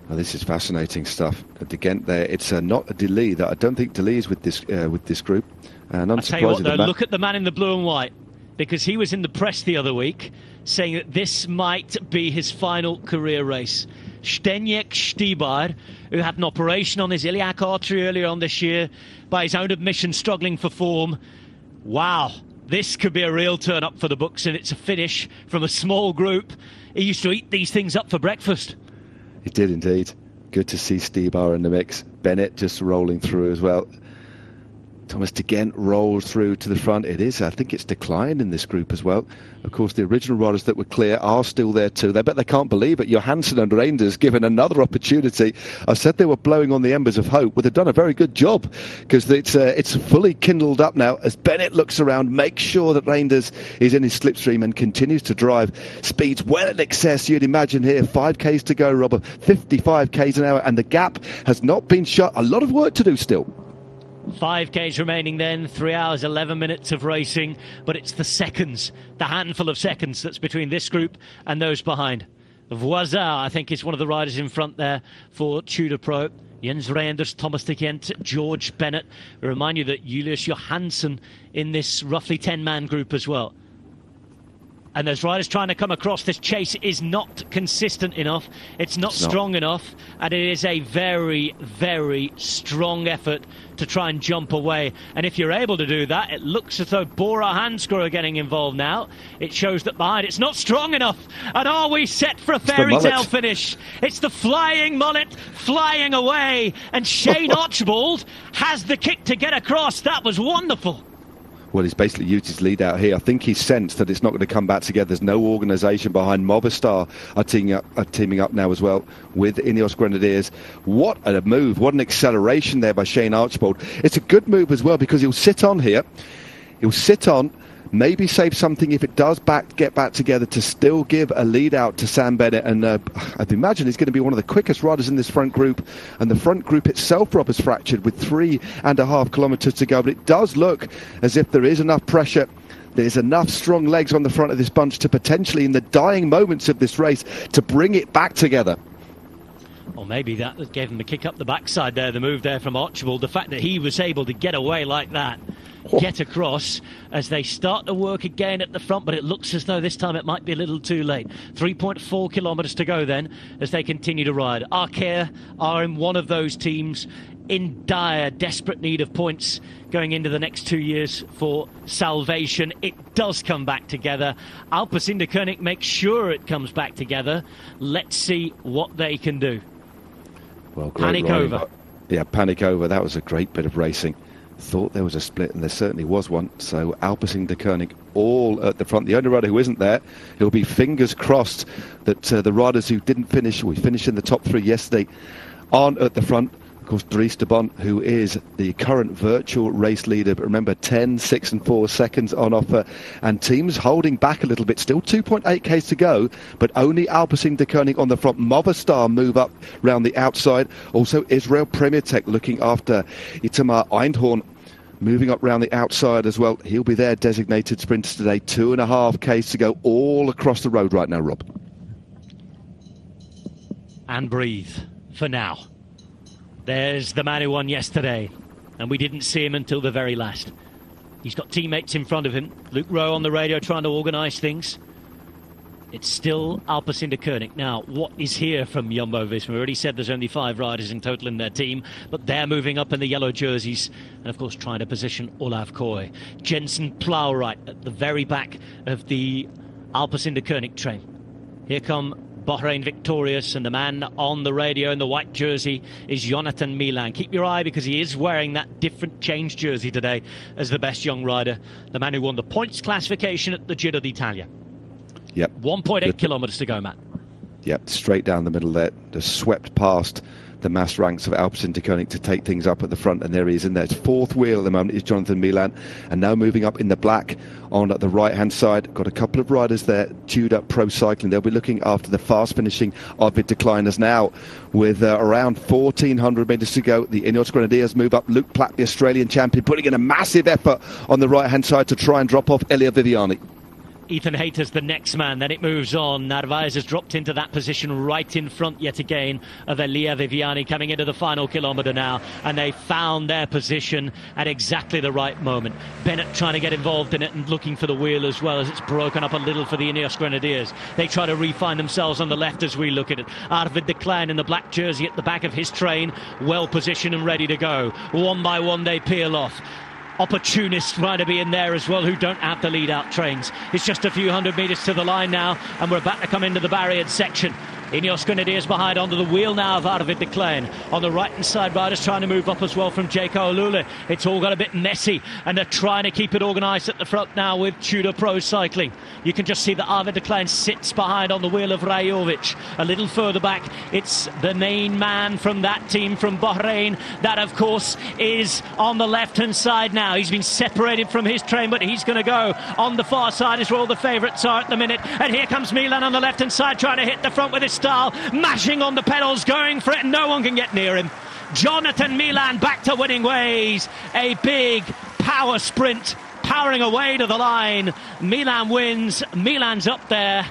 Oh, this is fascinating stuff. Again, there it's not a Dili. That I don't think Dili is with this group. And I tell you what, though, look at the man in the blue and white, because he was in the press the other week saying that this might be his final career race. Zdeněk Štýbar, who had an operation on his iliac artery earlier on this year, by his own admission struggling for form. Wow, this could be a real turn up for the books, and it's a finish from a small group. He used to eat these things up for breakfast. He did indeed. Good to see Štýbar in the mix. Bennett just rolling through as well. Thomas de Gent rolls through to the front. It is, I think it's declined in this group as well. Of course, the original riders that were clear are still there too. They bet they can't believe it. Johansson and Reinders given another opportunity. I said they were blowing on the embers of hope. Well, they've done a very good job, because it's fully kindled up now as Bennett looks around, makes sure that Reinders is in his slipstream and continues to drive speeds well in excess. You'd imagine here, 5Ks to go, Robert, 55 Ks an hour, and the gap has not been shut. A lot of work to do still. 5Ks remaining then, 3 hours, 11 minutes of racing, but it's the seconds, the handful of seconds that's between this group and those behind. Voisin, I think, is one of the riders in front there for Tudor Pro. Jens Reinders, Thomas de Gent, George Bennett. I remind you that Julius Johansson in this roughly 10-man group as well. And those riders trying to come across. This chase is not consistent enough. It's not strong enough. And it is a very, very strong effort to try and jump away. And if you're able to do that, it looks as though Bora Hansgrohe are getting involved now. It shows that behind it's not strong enough. And are we set for a fairy tale finish? It's the flying mullet flying away. And Shane Archibald has the kick to get across. That was wonderful. Well, he's basically used his lead out here. I think he's sensed that it's not going to come back together. There's no organisation behind. Movistar are teaming up now as well with Ineos Grenadiers. What a move. What an acceleration there by Shane Archibald. It's a good move as well, because he'll sit on here. He'll sit on, maybe save something if it does get back together, to still give a lead out to Sam Bennett. And I'd imagine he's going to be one of the quickest riders in this front group. And the front group itself, Rob, is fractured with 3.5 kilometres to go. But it does look as if there is enough pressure. There's enough strong legs on the front of this bunch to potentially, in the dying moments of this race, to bring it back together. Or maybe that gave him the kick up the backside there, the move there from Archibald. The fact that he was able to get away like that, get across as they start to work again at the front, but it looks as though this time it might be a little too late. 3.4 kilometres to go then as they continue to ride. Arkea are in one of those teams in dire, desperate need of points going into the next 2 years for salvation. It does come back together. Alpecin-Deceuninck makes sure it comes back together. Let's see what they can do. Well, Panic over. Yeah, panic over. That was a great bit of racing. Thought there was a split, and there certainly was one. So Alpecin-Deceuninck all at the front. The only rider who isn't there, he'll be fingers crossed that the riders who didn't finish, we finished in the top 3 yesterday, aren't at the front. Of course, Dries de Bont, who is the current virtual race leader, but remember, 10, 6 and 4 seconds on offer, and teams holding back a little bit. Still 2.8 Ks to go, but only Alpecin-Deceuninck on the front. Movistar move up round the outside. Also, Israel Premier Tech looking after Itamar Eindhoven, moving up round the outside as well. He'll be their designated sprinter today. 2.5 Ks to go all across the road right now, Rob. And breathe for now. There's the man who won yesterday, and we didn't see him until the very last. He's got teammates in front of him. Luke Rowe on the radio trying to organise things. It's still Alpecin-Deceuninck. Now, what is here from Jumbo-Visma? We already said there's only 5 riders in total in their team, but they're moving up in the yellow jerseys and, of course, trying to position Olav Koy. Jensen Plowright at the very back of the Alpecin-Deceuninck train. Here come Bahrain victorious, and the man on the radio in the white jersey is Jonathan Milan. Keep your eye, because he is wearing that different change jersey today as the best young rider, the man who won the points classification at the Giro d'Italia. Yep. 1.8 kilometres to go, Matt. Yep, straight down the middle there, just swept past the mass ranks of Alpecin-Deceuninck to take things up at the front, and there he is in there. It's fourth wheel at the moment is Jonathan Milan, and now moving up in the black on the right-hand side. Got a couple of riders there, Tudor Pro Cycling. They'll be looking after the fast finishing Arvid decliners now, with around 1,400 metres to go. The Ineos Grenadiers move up. Luke Platt, the Australian champion, putting in a massive effort on the right-hand side to try and drop off Elia Viviani. Ethan Hayter's the next man. Then it moves on. Narvaez has dropped into that position right in front yet again of Elia Viviani coming into the final kilometre now. And they found their position at exactly the right moment. Bennett trying to get involved in it and looking for the wheel as well, as it's broken up a little for the Ineos Grenadiers. They try to refine themselves on the left as we look at it. Arvid de Klein in the black jersey at the back of his train, well positioned and ready to go. One by one they peel off. Opportunists trying to be in there as well, who don't have the lead-out trains. It's just a few hundred metres to the line now, and we're about to come into the barriered section. Ineos Grenadiers behind onto the wheel now of Arvid de Klein. On the right-hand side, riders trying to move up as well from Jaco Olule. It's all got a bit messy, and they're trying to keep it organised at the front now with Tudor Pro Cycling. You can just see that Arvid de Klein sits behind on the wheel of Rajovic. A little further back, it's the main man from that team from Bahrain. That, of course, is on the left-hand side now. He's been separated from his train, but he's going to go on the far side is where all the favourites are at the minute. And here comes Milan on the left-hand side, trying to hit the front with his style, mashing on the pedals, going for it, and no one can get near him. Jonathan Milan back to winning ways. A big power sprint, powering away to the line. Milan wins. Milan's up there.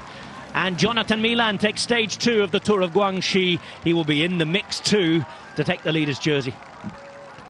And Jonathan Milan takes stage 2 of the Tour of Guangxi. He will be in the mix too to take the leader's jersey.